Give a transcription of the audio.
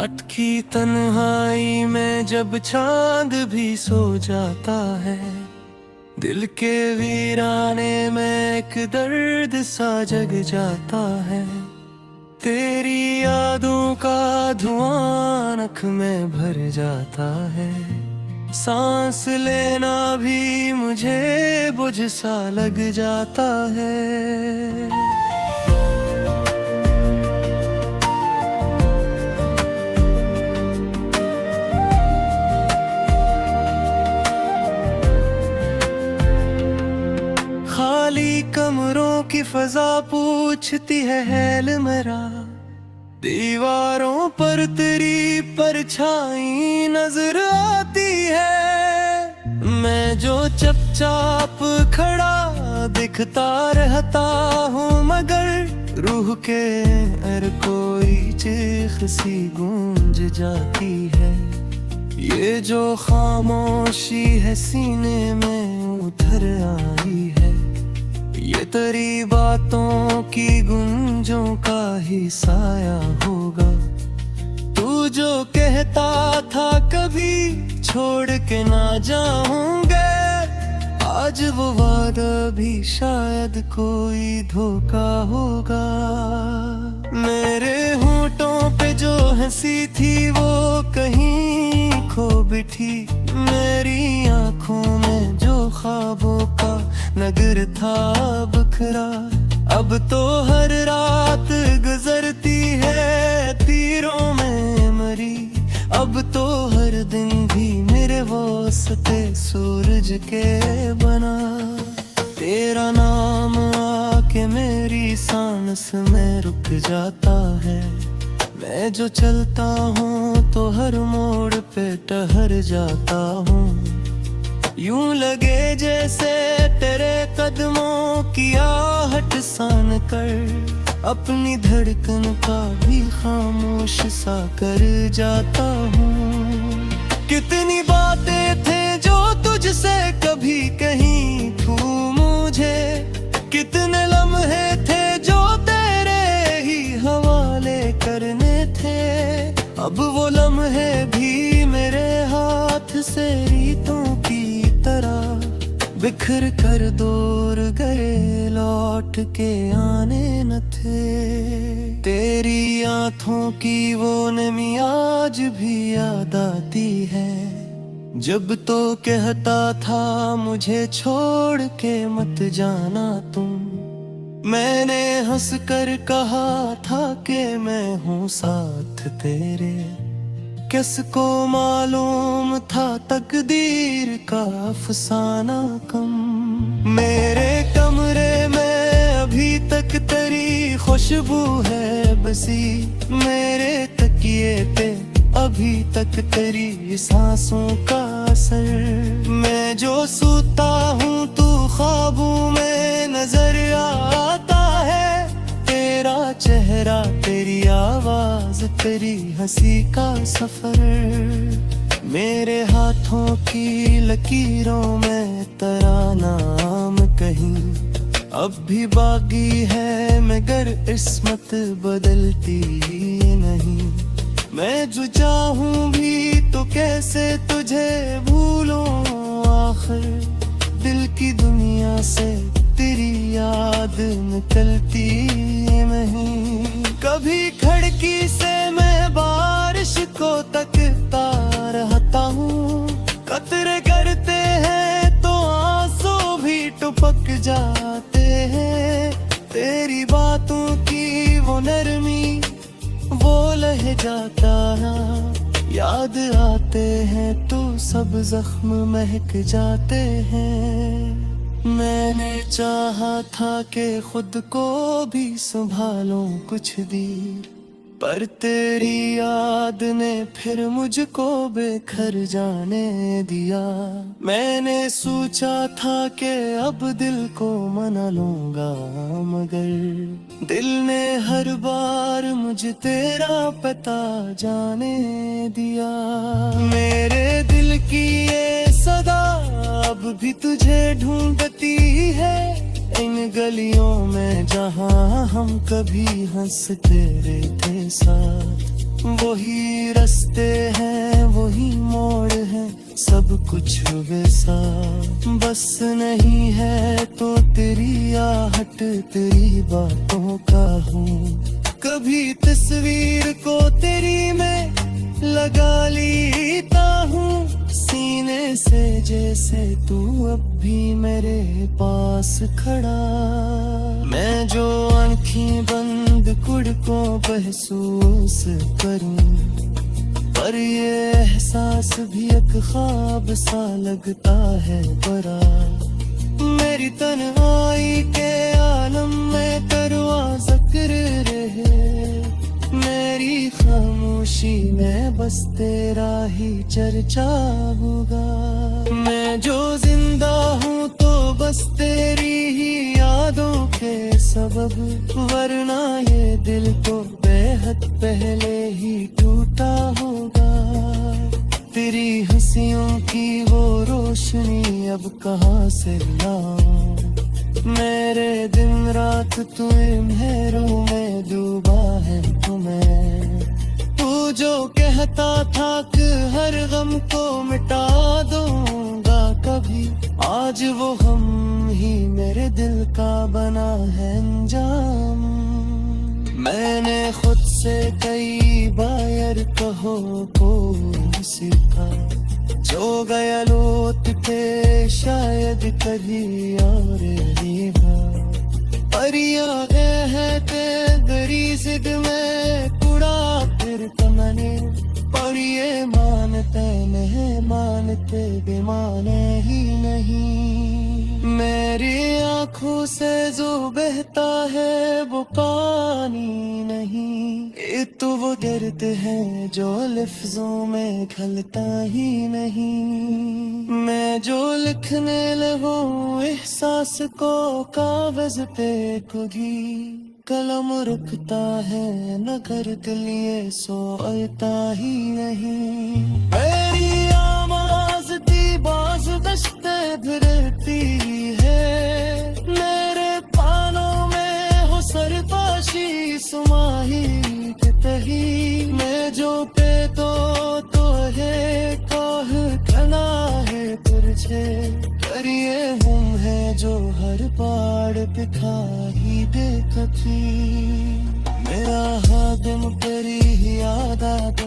अटकी तन्हाई में जब चांद भी सो जाता है, दिल के वीराने में एक दर्द सा जग जाता है। तेरी यादों का धुआं नख में भर जाता है, सांस लेना भी मुझे बुझ सा लग जाता है। खाली कमरों की फजा पूछती है हैल मेरा, दीवारों पर तेरी परछाई नजर आती है। मैं जो चुपचाप खड़ा दिखता रहता हूँ, मगर रूह के अंदर कोई चीख सी गूंज जाती है। ये जो खामोशी है सीने में उतर आई है, ये तेरी बातों की गुंजों का ही साया होगा। तू जो कहता था कभी छोड़ के ना जाऊंगे, आज वो वादा भी शायद कोई धोखा होगा। मेरे होठों पे जो हंसी थी वो कहीं खो बैठी, मेरी आंखों में जो ख्वाबों का नगर था बिखरा। अब तो हर रात गुजरती है तीरों में मरी, अब तो हर दिन भी मेरे वास्ते सूरज के बना। तेरा नाम आके मेरी सांस में रुक जाता है, मैं जो चलता हूँ तो हर मोड़ पे ठहर जाता हूँ। यूं लगे जैसे तेरे कदमों की आहट सान कर अपनी धड़कन का भी खामोश सा कर जाता हूँ। कितनी बातें थे जो तुझसे कभी कहीं तू मुझे, कितने लम्हे थे जो तेरे ही हवाले करने थे। अब वो लम्हे भी मेरे हाथ से रीतों की तरह बिखर कर दूर गए, लौट के आने न थे। तेरी आंखों की वो नमी आज भी याद आती है, जब तो कहता था मुझे छोड़ के मत जाना तुम। मैंने हंस कर कहा था कि मैं हूँ साथ तेरे, किसको मालूम था तकदीर का अफसाना कम। मेरे कमरे में अभी तक तेरी खुशबू है बसी, मेरे तकिए पे अभी तक तेरी सांसों का असर। मैं जो सोता हूँ तू ख्वाबों में नजर आता है, तेरा चेहरा तेरी आवाज तेरी हंसी का सफर। मेरे हाथों की लकीरों में तेरा नाम कहीं अब भी बाकी है, मगर किस्मत बदलती नहीं। मैं जो चाहूं भी तो कैसे तुझे भूलूं, आखिर दिल की दुनिया से तेरी याद निकलती नहीं। कभी खिड़की से मैं बारिश को तकता रहता हूँ, कतरे करते हैं तो आंसू भी टपक जाते हैं। तेरी बातों की वो नरमी वो लहजा तारा याद आते हैं तो सब जख्म महक जाते हैं। मैंने चाहा था कि खुद को भी संभालूं कुछ देर, पर तेरी याद ने फिर मुझको बेघर जाने दिया। मैंने सोचा था कि अब दिल को मना लूंगा, मगर दिल ने हर बार मुझे तेरा पता जाने दिया। मेरे दिल की ये सदा अब भी तुझे ढूंढती है, इन गलियों में जहां हम कभी हंसते थे साथ। वही रास्ते हैं वही मोड़ है, सब कुछ वैसा बस नहीं है तो तेरी आहट तेरी बातों का हूँ। कभी तस्वीर को तेरी मैं लगा लेता हूँ सीने से, जैसे तू अब भी मेरे पास खड़ा। मैं जो आँखें बंद कुड़ को महसूस करूं, पर ये एहसास भी एक ख्वाब सा लगता है बड़ा। मेरी तन्हाई के आलम में करवा जिक्र रहे, मेरी खामोशी में बस तेरा ही चर्चा होगा। मैं जो जिंदा हूँ तो बस तेरी ही यादों के सबब, वरना ये दिल तो बेहद पहले ही टूटा होगा। तेरी हंसियों की वो रोशनी अब कहाँ से लाऊं, मेरे दिन रात तू मेहरों में डूबा है तुम्हें। तू जो कहता था कि हर गम को मिटा दूंगा कभी, आज वो हम ही मेरे दिल का बना है अंजाम। मैंने खुद से कई बार कहो को सीखा, जो गया लौट के शायद कभी और देगा। परियां है ते गरी जिद में कुड़ा फिर तमने, पर ये मानते नहीं मानते बेमाने ही नहीं। मेरी आंखों से जो बहता है वो पानी नहीं, ये तो वो दर्द है जो लफ्जों में खलता ही नहीं। मैं जो लिखने लगूं एहसास को कागज पे खुदी, कलम रुकता है न कर दिल ये सोता ही नहीं। मेरी आवाज दी बाज दस्ते फिरती है, मेरे पानों में हो सरपाशी सुमाही के तही। मैं जो पे तो है कह खना है तुझे, करिए हम है जो हर पाड़ पे खाही दे कभी। मेरा हाथ तेरी याद आता